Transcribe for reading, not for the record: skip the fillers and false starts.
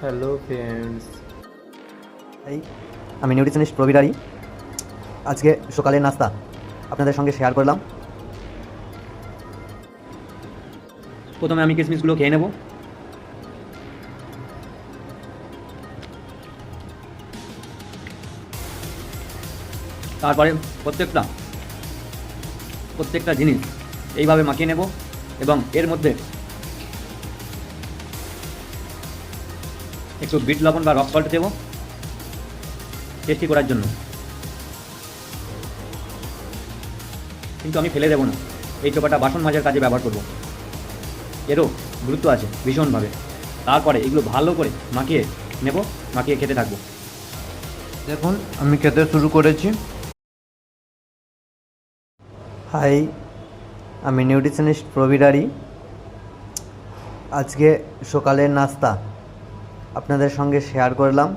Hello friends. এই আমি nutritionist প্রবীরারি। আজকে সকালের নাস্তা আপনাদের সঙ্গে শেয়ার করলাম। প্রথমে আমি কিশমিশগুলো খেয়ে নেব। তারপরে প্রত্যেকটা জিনিস এইভাবে মাখিয়ে নেব এবং এর মধ্যে একটু বিট লবণ বা রক সল্ট দেবো টেস্টি করার জন্য। কিন্তু আমি ফেলে দেবো না, এই চোপাটা বাসন মাজার কাজে ব্যবহার করব। এরও গুরুত্ব আছে ভীষণভাবে। তারপরে এগুলো ভালো করে মাখিয়ে নেব, মাখিয়ে খেতে থাকবো। দেখুন আমি খেতে শুরু করেছি। হাই, আমি নিউট্রিশনিস্ট প্রবীরারি। আজকে সকালের নাস্তা আপনাদের সঙ্গে শেয়ার করলাম।